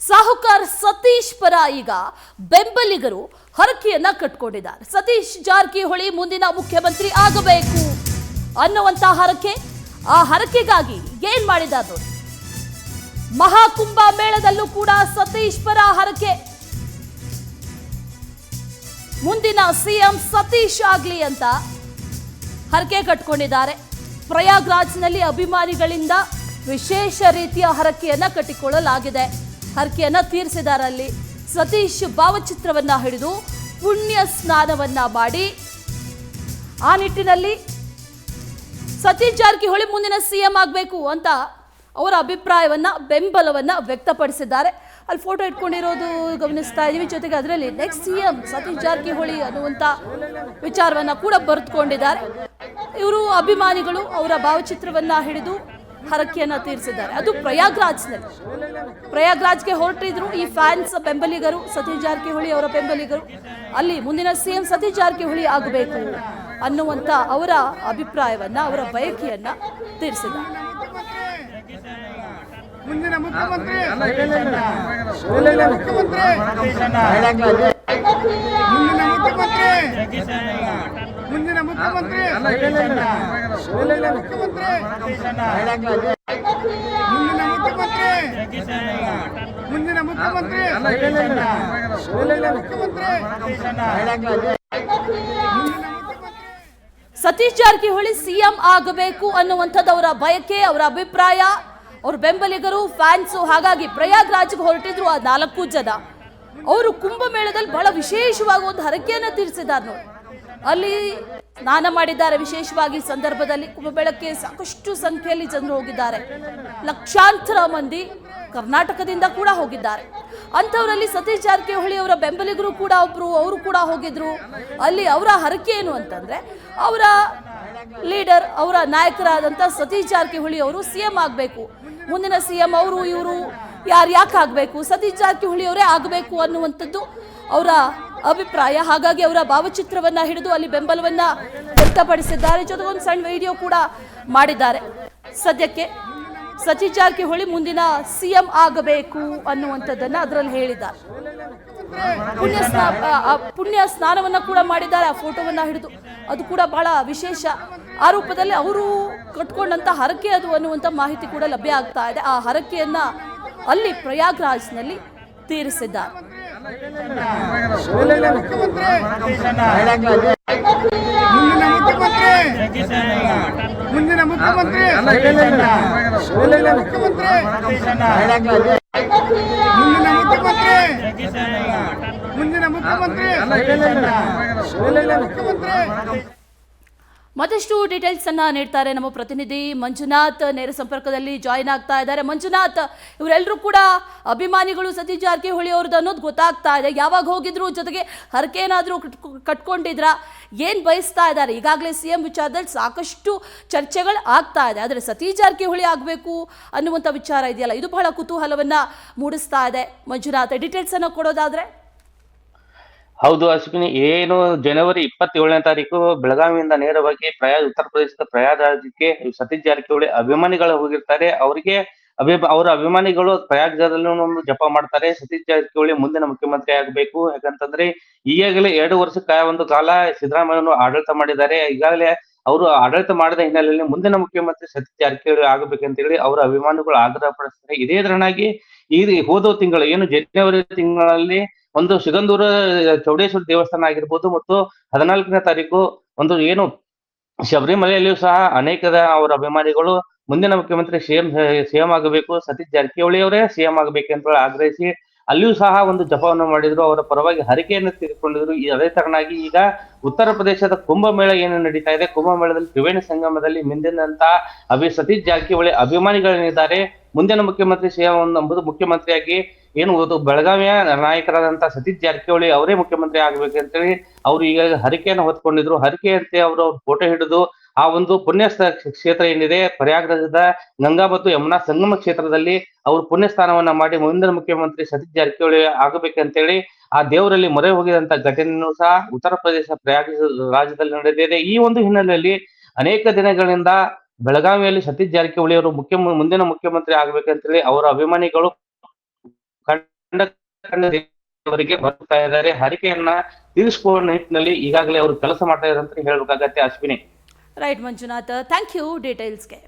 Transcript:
ಸಾಹುಕಾರ್ ಸತೀಶ್ ಪರ ಈಗ ಬೆಂಬಲಿಗರು ಹರಕೆಯನ್ನ ಕಟ್ಕೊಂಡಿದ್ದಾರೆ. ಸತೀಶ್ ಜಾರಕಿಹೊಳಿ ಮುಂದಿನ ಮುಖ್ಯಮಂತ್ರಿ ಆಗಬೇಕು ಅನ್ನುವಂತ ಹರಕೆ. ಆ ಹರಕೆಗಾಗಿ ಏನ್ ಮಾಡಿದ್ದಾರೆ ನೋಡಿ. ಮಹಾಕುಂಭ ಮೇಳದಲ್ಲೂ ಕೂಡ ಸತೀಶ್ ಪರ ಹರಕೆ. ಮುಂದಿನ ಸಿಎಂ ಸತೀಶ್ ಆಗ್ಲಿ ಅಂತ ಹರಕೆ ಕಟ್ಕೊಂಡಿದ್ದಾರೆ. ಪ್ರಯಾಗ್ರಾಜ್ನಲ್ಲಿ ಅಭಿಮಾನಿಗಳಿಂದ ವಿಶೇಷ ರೀತಿಯ ಹರಕೆಯನ್ನ ಕಟ್ಟಿಕೊಳ್ಳಲಾಗಿದೆ. ಹರಕೆಯನ್ನ ತೀರಿಸಿದ್ದಾರೆ. ಅಲ್ಲಿ ಸತೀಶ್ ಭಾವಚಿತ್ರವನ್ನ ಹಿಡಿದು ಪುಣ್ಯ ಸ್ನಾನವನ್ನ ಮಾಡಿ ಆ ನಿಟ್ಟಿನಲ್ಲಿ ಸತೀಶ್ ಜಾರಕಿಹೊಳಿ ಮುಂದಿನ ಸಿಎಂ ಆಗಬೇಕು ಅಂತ ಅವರ ಅಭಿಪ್ರಾಯವನ್ನ ಬೆಂಬಲವನ್ನ ವ್ಯಕ್ತಪಡಿಸಿದ್ದಾರೆ. ಅಲ್ಲಿ ಫೋಟೋ ಇಟ್ಕೊಂಡಿರೋದು ಗಮನಿಸ್ತಾ ಇದೀವಿ. ಜೊತೆಗೆ ಅದರಲ್ಲಿ ನೆಕ್ಸ್ಟ್ ಸಿಎಂ ಸತೀಶ್ ಜಾರಕಿಹೊಳಿ ಅನ್ನುವಂಥ ವಿಚಾರವನ್ನ ಕೂಡ ಬರೆದುಕೊಂಡಿದ್ದಾರೆ. ಇವರು ಅಭಿಮಾನಿಗಳು ಅವರ ಭಾವಚಿತ್ರವನ್ನ ಹಿಡಿದು ಹರಕೆಯನ್ನ ತೀರಿಸಿದ್ದಾರೆ. ಅದು ಪ್ರಯಾಗ್ರಾಜ್ನಲ್ಲಿ. ಪ್ರಯಾಗ್ರಾಜ್ಗೆ ಹೊರಟಿದ್ರು ಈ ಫ್ಯಾನ್ಸ್ ಬೆಂಬಲಿಗರು, ಸತೀಶ್ ಜಾರಕಿಹೊಳಿ ಅವರ ಬೆಂಬಲಿಗರು. ಅಲ್ಲಿ ಮುಂದಿನ ಸಿಎಂ ಸತೀಶ್ ಜಾರಕಿಹೊಳಿ ಆಗಬೇಕು ಅನ್ನುವಂಥ ಅವರ ಅಭಿಪ್ರಾಯವನ್ನ, ಅವರ ಬಯಕೆಯನ್ನ ತೀರಿಸಿದ್ದಾರೆ. ಮುಂದಿನ ಮುಖ್ಯಮಂತ್ರಿ ಮುಂದಿನ ಮುಖ್ಯಮಂತ್ರಿ ಮುಂದಿನ ಮುಖ್ಯಮಂತ್ರಿ ಸತೀಶ್ ಜಾರಕಿಹೊಳಿ ಸಿಎಂ ಆಗಬೇಕು ಅನ್ನುವಂಥದ್ದು ಅವರ ಬಯಕೆ, ಅವರ ಅಭಿಪ್ರಾಯ, ಅವ್ರ ಬೆಂಬಲಿಗರು, ಫ್ಯಾನ್ಸು. ಹಾಗಾಗಿ ಪ್ರಯಾಗ್ರಾಜ್ಗೆ ಹೊರಟಿದ್ರು ಆ 4 ಜನ. ಅವರು ಕುಂಭಮೇಳದಲ್ಲಿ ಬಹಳ ವಿಶೇಷವಾಗಿ ಒಂದು ಹರಕೆಯನ್ನ ತೀರಿಸಿದ್ದಾರೆ ನೋಡಿ. ಅಲ್ಲಿ ಸ್ನಾನ ಮಾಡಿದ್ದಾರೆ. ವಿಶೇಷವಾಗಿ ಸಂದರ್ಭದಲ್ಲಿ ಕುಂಭಮೇಳಕ್ಕೆ ಸಾಕಷ್ಟು ಸಂಖ್ಯೆಯಲ್ಲಿ ಜನರು ಹೋಗಿದ್ದಾರೆ. ಲಕ್ಷಾಂತರ ಮಂದಿ ಕರ್ನಾಟಕದಿಂದ ಕೂಡ ಹೋಗಿದ್ದಾರೆ. ಅಂಥವರಲ್ಲಿ ಸತೀಶ್ ಜಾರಕಿಹೊಳಿ ಅವರ ಬೆಂಬಲಿಗರು ಕೂಡ ಒಬ್ರು, ಅವರು ಕೂಡ ಹೋಗಿದ್ರು. ಅಲ್ಲಿ ಅವರ ಹರಕೆ ಏನು ಅಂತಂದ್ರೆ, ಅವರ ಲೀಡರ್, ಅವರ ನಾಯಕರಾದಂಥ ಸತೀಶ್ ಜಾರಕಿಹೊಳಿ ಅವರು ಸಿಎಂ ಆಗಬೇಕು, ಮುಂದಿನ ಸಿಎಂ ಅವರು ಇವರು ಯಾಕೆ ಆಗಬೇಕು, ಸತೀಶ್ ಜಾರಕಿಹೊಳಿ ಅವರೇ ಆಗಬೇಕು ಅನ್ನುವಂಥದ್ದು ಅವರ ಅಭಿಪ್ರಾಯ. ಹಾಗಾಗಿ ಅವರ ಭಾವಚಿತ್ರವನ್ನ ಹಿಡಿದು ಅಲ್ಲಿ ಬೆಂಬಲವನ್ನ ವ್ಯಕ್ತಪಡಿಸಿದ್ದಾರೆ. ಜೊತೆಗೆ ಒಂದು ಸಣ್ಣ ವಿಡಿಯೋ ಕೂಡ ಮಾಡಿದ್ದಾರೆ. ಸದ್ಯಕ್ಕೆ ಸತೀಶ್ ಜಾರಕಿಹೊಳಿ ಮುಂದಿನ ಸಿಎಂ ಆಗಬೇಕು ಅನ್ನುವಂಥದ್ದನ್ನ ಅದರಲ್ಲಿ ಹೇಳಿದ್ದಾರೆ. ಪುಣ್ಯ ಸ್ನಾನವನ್ನ ಕೂಡ ಮಾಡಿದ್ದಾರೆ. ಆ ಫೋಟೋವನ್ನ ಹಿಡಿದು ಅದು ಕೂಡ ಬಹಳ ವಿಶೇಷ. ಆ ರೂಪದಲ್ಲಿ ಅವರು ಕಟ್ಕೊಂಡಂತ ಹರಕೆ ಅದು ಅನ್ನುವಂಥ ಮಾಹಿತಿ ಕೂಡ ಲಭ್ಯ ಆಗ್ತಾ ಇದೆ. ಆ ಹರಕೆಯನ್ನ ಅಲ್ಲಿ ಪ್ರಯಾಗ್ರಾಜ್ನಲ್ಲಿ ತೀರಿಸಿದ್ದಾರೆ. ಮುಂದಿನ ಮುಖ್ಯಮಂತ್ರಿ ಮತ್ತಷ್ಟು ಡೀಟೇಲ್ಸ್ ಅನ್ನ ನೀಡ್ತಾರೆ ನಮ್ಮ ಪ್ರತಿನಿಧಿ ಮಂಜುನಾಥ್. ನೇರ ಸಂಪರ್ಕದಲ್ಲಿ ಜಾಯಿನ್ ಆಗ್ತಾ ಇದ್ದಾರೆ. ಮಂಜುನಾಥ್, ಇವರೆಲ್ಲರೂ ಕೂಡ ಅಭಿಮಾನಿಗಳು ಸತೀಶ್ ಜಾರಕಿಹೊಳಿ ಅವ್ರದ್ದು ಅನ್ನೋದು ಗೊತ್ತಾಗ್ತಾ ಇದೆ. ಯಾವಾಗ ಹೋಗಿದ್ರು, ಜೊತೆಗೆ ಹರಕೆ ಏನಾದರೂ ಕಟ್ಕೊಂಡಿದ್ರ, ಏನ್ ಬಯಸ್ತಾ ಇದ್ದಾರೆ? ಈಗಾಗಲೇ ಸಿಎಂ ವಿಚಾರದಲ್ಲಿ ಸಾಕಷ್ಟು ಚರ್ಚೆಗಳು ಆಗ್ತಾ ಇದೆ. ಆದರೆ ಸತೀಶ್ ಜಾರಕಿಹೊಳಿ ಆಗಬೇಕು ಅನ್ನುವಂಥ ವಿಚಾರ ಇದೆಯಲ್ಲ, ಇದು ಬಹಳ ಕುತೂಹಲವನ್ನ ಮೂಡಿಸ್ತಾ ಇದೆ. ಮಂಜುನಾಥ್, ಡೀಟೇಲ್ಸ್ ಅನ್ನು ಕೊಡೋದಾದ್ರೆ? ಹೌದು ಅಶ್ವಿನಿ, ಏನು ಜನವರಿ 27ನೇ ತಾರೀಕು ಬೆಳಗಾವಿಯಿಂದ ನೇರವಾಗಿ ಉತ್ತರ ಪ್ರದೇಶದ ಪ್ರಯಾಗ್ರಾಜ್ಗೆ ಸತೀಶ್ ಜಾರಕಿಹೊಳಿ ಅಭಿಮಾನಿಗಳು ಹೋಗಿರ್ತಾರೆ. ಅವರಿಗೆ ಅವರ ಅಭಿಮಾನಿಗಳು ಪ್ರಯಾಗ್ರಾಜದಲ್ಲಿ ಒಂದು ಜಪ ಮಾಡ್ತಾರೆ, ಸತೀಶ್ ಜಾರಕಿಹೊಳಿ ಮುಂದಿನ ಮುಖ್ಯಮಂತ್ರಿ ಆಗಬೇಕು. ಯಾಕಂತಂದ್ರೆ ಈಗಾಗಲೇ 2 ವರ್ಷ ಒಂದು ಕಾಲ ಸಿದ್ದರಾಮಯ್ಯನವರು ಆಡಳಿತ ಮಾಡಿದ್ದಾರೆ. ಈಗಾಗಲೇ ಅವರು ಆಡಳಿತ ಮಾಡಿದ ಹಿನ್ನೆಲೆಯಲ್ಲಿ ಮುಂದಿನ ಮುಖ್ಯಮಂತ್ರಿ ಸತೀಶ್ ಜಾರಕಿಹೊಳಿ ಆಗಬೇಕಂತ ಹೇಳಿ ಅವರ ಅಭಿಮಾನಿಗಳು ಆಗ್ರಹ ಪಡಿಸ್ತಾರೆ. ಇದೇ ತರನಾಗಿ ಈ ಹೋದ ತಿಂಗಳು ಏನು ಜನವರಿ ತಿಂಗಳಲ್ಲಿ ಒಂದು ಸಿಗಂದೂರ ಚೌಡೇಶ್ವರಿ ದೇವಸ್ಥಾನ ಆಗಿರ್ಬೋದು, ಮತ್ತು 14ನೇ ತಾರೀಕು ಒಂದು ಏನು ಶಬರಿಮಲೆಯಲ್ಲಿಯೂ ಸಹ ಅನೇಕ ಅವರ ಅಭಿಮಾನಿಗಳು ಮುಂದಿನ ಮುಖ್ಯಮಂತ್ರಿ ಸಿಎಂ ಆಗಬೇಕು, ಸತೀಶ್ ಜಾರಕಿಹೊಳಿ ಅವರೇ ಸಿಎಂ ಆಗಬೇಕಂತ ಆಗ್ರಹಿಸಿ ಅಲ್ಲಿಯೂ ಸಹ ಒಂದು ಜಪವನ್ನು ಮಾಡಿದ್ರು. ಅವರ ಪರವಾಗಿ ಹರಕೆಯನ್ನು ತೀರಿಕೊಂಡಿದ್ರು. ಅದೇ ತರನಾಗಿ ಈಗ ಉತ್ತರ ಪ್ರದೇಶದ ಕುಂಭಮೇಳ ಏನು ನಡೀತಾ ಇದೆ, ಕುಂಭಮೇಳದಲ್ಲಿ ತ್ರಿವೇಣಿ ಸಂಗಮದಲ್ಲಿ ಮಿಂದಿನಂತ ಸತೀಶ್ ಜಾರಕಿಹೊಳಿ ಅಭಿಮಾನಿಗಳೇನಿದ್ದಾರೆ, ಮುಂದಿನ ಮುಖ್ಯಮಂತ್ರಿ ಸಿಎಂ ಎಂಬುದು ಮುಖ್ಯಮಂತ್ರಿಯಾಗಿ ಏನು ಬೆಳಗಾವಿಯ ನಾಯಕರಾದಂತ ಸತೀಶ್ ಜಾರಕಿಹೊಳಿ ಅವರೇ ಮುಖ್ಯಮಂತ್ರಿ ಆಗ್ಬೇಕಂತೇಳಿ ಅವರು ಈಗ ಹರಕೆಯನ್ನು ಹೊತ್ಕೊಂಡಿದ್ರು. ಹರಕೆಯಂತೆ ಅವರು ಫೋಟೋ ಹಿಡಿದು ಆ ಒಂದು ಪುಣ್ಯ ಕ್ಷೇತ್ರ ಏನಿದೆ ಪ್ರಯಾಗ್ರಾಜದ ಗಂಗಾ ಮತ್ತು ಯಮುನಾ ಸಂಗಮ ಕ್ಷೇತ್ರದಲ್ಲಿ ಅವರು ಪುಣ್ಯ ಸ್ಥಾನವನ್ನ ಮಾಡಿ ಮುಂದಿನ ಮುಖ್ಯಮಂತ್ರಿ ಸತೀಶ್ ಜಾರಕಿಹೊಳಿ ಆಗಬೇಕಂತೇಳಿ ಆ ದೇವರಲ್ಲಿ ಮೊರೆ ಹೋಗಿದಂತ ಘಟನೆಯೂ ಸಹ ಉತ್ತರ ಪ್ರದೇಶ ರಾಜ್ಯದಲ್ಲಿ ನಡೆದಿದೆ. ಈ ಒಂದು ಹಿನ್ನೆಲೆಯಲ್ಲಿ ಅನೇಕ ದಿನಗಳಿಂದ ಬೆಳಗಾವಿಯಲ್ಲಿ ಸತೀಶ್ ಜಾರಕಿಹೊಳಿ ಅವರು ಮುಂದಿನ ಮುಖ್ಯಮಂತ್ರಿ ಆಗ್ಬೇಕಂತೇಳಿ ಅವರ ಅಭಿಮಾನಿಗಳು ಕಂಡ ದೇವರಿಗೆ ಬರ್ತಾ ಇದ್ದಾರೆ. ಹರಿಕೆಯನ್ನ ತೀರಿಸಿಕೊಳ್ಳುವ ನಿಟ್ಟಿನಲ್ಲಿ ಈಗಾಗಲೇ ಅವರು ಕೆಲಸ ಮಾಡ್ತಾ ಇದ್ದಾರೆ ಅಂತ ಹೇಳ್ಬೇಕಾಗತ್ತೆ Ashwini. Right Manjunath, thank you ಡೀಟೇಲ್ಸ್ಗೆ.